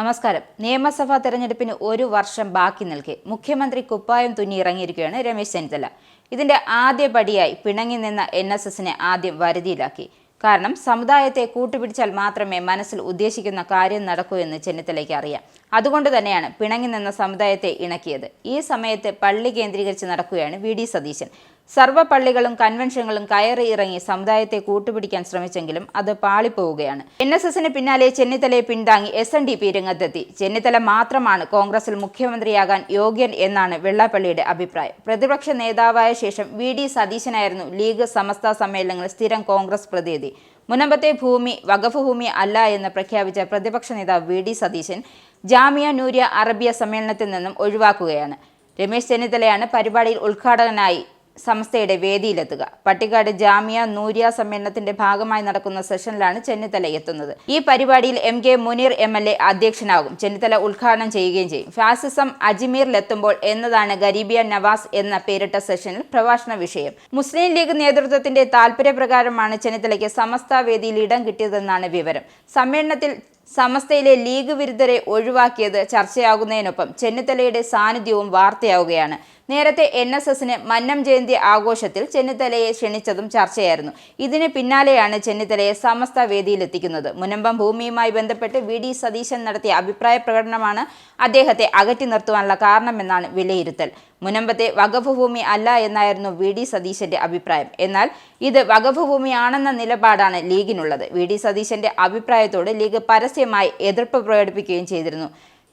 നമസ്കാരം. നിയമസഭാ തെരഞ്ഞെടുപ്പിന് ഒരു വർഷം ബാക്കി നിൽക്കെ മുഖ്യമന്ത്രി കുപ്പായം തുന്നി ഇറങ്ങിയിരിക്കുകയാണ് രമേശ് ചെന്നിത്തല. ഇതിന്റെ ആദ്യ പടിയായി പിണങ്ങി നിന്ന NSSനെ ആദ്യം വരുതിയിലാക്കി. കാരണം സമുദായത്തെ കൂട്ടുപിടിച്ചാൽ മാത്രമേ മനസ്സിൽ ഉദ്ദേശിക്കുന്ന കാര്യം നടക്കൂ എന്ന് ചെന്നിത്തലയ്ക്ക് അറിയാം. അതുകൊണ്ട് തന്നെയാണ് പിണങ്ങി നിന്ന സമുദായത്തെ ഇണക്കിയത്. ഈ സമയത്ത് പള്ളി കേന്ദ്രീകരിച്ച് നടക്കുകയാണ് VD സതീശൻ. സർവ്വ പള്ളികളും കൺവെൻഷനുകളും കയറി ഇറങ്ങി സമുദായത്തെ കൂട്ടുപിടിക്കാൻ ശ്രമിച്ചെങ്കിലും അത് പാളിപ്പോവുകയാണ്. NSSന് പിന്നാലെ ചെന്നിത്തലയെ പിന്താങ്ങി SNDP രംഗത്തെത്തി. ചെന്നിത്തല മാത്രമാണ് കോൺഗ്രസിൽ മുഖ്യമന്ത്രിയാകാൻ യോഗ്യൻ എന്നാണ് വെള്ളാപ്പള്ളിയുടെ അഭിപ്രായം. പ്രതിപക്ഷ നേതാവായ ശേഷം VD സതീശനായിരുന്നു ലീഗ് സമസ്ത സമ്മേളനങ്ങളിൽ സ്ഥിരം കോൺഗ്രസ് പ്രതിനിധി. മുനമ്പത്തെ ഭൂമി വഖഫ് ഭൂമി അല്ല എന്ന് പ്രഖ്യാപിച്ച പ്രതിപക്ഷ നേതാവ് VD സതീശൻ ജാമിയ നൂരിയ അറബിയ സമ്മേളനത്തിൽ നിന്നും ഒഴിവാക്കുകയാണ്. രമേശ് ചെന്നിത്തലയാണ് പരിപാടിയിൽ ഉദ്ഘാടകനായി സംസ്ഥയുടെ വേദിയിലെത്തുക. പട്ടിക്കാട് ജാമിയ നൂരിയ സമ്മേളനത്തിന്റെ ഭാഗമായി നടക്കുന്ന സെഷനിലാണ് ചെന്നിത്തല എത്തുന്നത്. ഈ പരിപാടിയിൽ MK മുനീർ MLA അധ്യക്ഷനാകും. ചെന്നിത്തല ഉദ്ഘാടനം ചെയ്യുകയും ചെയ്യും. ഫാസിസം അജ്മീറിലെത്തുമ്പോൾ എന്നതാണ് ഗരീബിയ നവാസ് എന്ന പേരിട്ട സെഷനിൽ പ്രഭാഷണ വിഷയം. മുസ്ലിം ലീഗ് നേതൃത്വത്തിന്റെ താൽപര്യപ്രകാരമാണ് ചെന്നിത്തലയ്ക്ക് സമസ്ത വേദിയിൽ ഇടം കിട്ടിയതെന്നാണ് വിവരം. സമ്മേളനത്തിൽ സമസ്തയിലെ ലീഗ് വിരുദ്ധരെ ഒഴിവാക്കിയത് ചർച്ചയാകുന്നതിനൊപ്പം ചെന്നിത്തലയുടെ സാന്നിധ്യവും വാർത്തയാവുകയാണ്. നേരത്തെ NSSന് മന്നം ജയന്തി ആഘോഷത്തിൽ ചെന്നിത്തലയെ ക്ഷണിച്ചതും ചർച്ചയായിരുന്നു. ഇതിന് പിന്നാലെയാണ് ചെന്നിത്തലയെ സമസ്ത വേദിയിലെത്തിക്കുന്നത്. മുനമ്പം ഭൂമിയുമായി ബന്ധപ്പെട്ട് VD സതീശൻ നടത്തിയ അഭിപ്രായ പ്രകടനമാണ് അദ്ദേഹത്തെ അകറ്റി നിർത്തുവാനുള്ള കാരണമെന്നാണ് വിലയിരുത്തൽ. മുനമ്പത്തെ വഖഫ് ഭൂമി അല്ല എന്നായിരുന്നു VD സതീശന്റെ അഭിപ്രായം. എന്നാൽ ഇത് വഖഫ് ഭൂമിയാണെന്ന നിലപാടാണ് ലീഗിനുള്ളത്. VD സതീശന്റെ അഭിപ്രായത്തോട് ലീഗ് പരസ്യമായി എതിർപ്പ് പ്രകടിപ്പിക്കുകയും ചെയ്തിരുന്നു.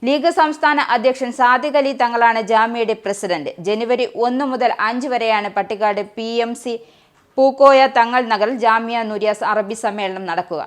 ലീഗ് സംസ്ഥാന അധ്യക്ഷൻ സാദിഖ് അലി തങ്ങളാണ് ജാമിയയുടെ പ്രസിഡന്റ്. ജനുവരി 1 മുതൽ 5 വരെയാണ് പട്ടിക്കാട് PMC പൂക്കോയ തങ്ങൾ നഗറിൽ ജാമിയ നൂരിയ അറബി സമ്മേളനം നടക്കുക.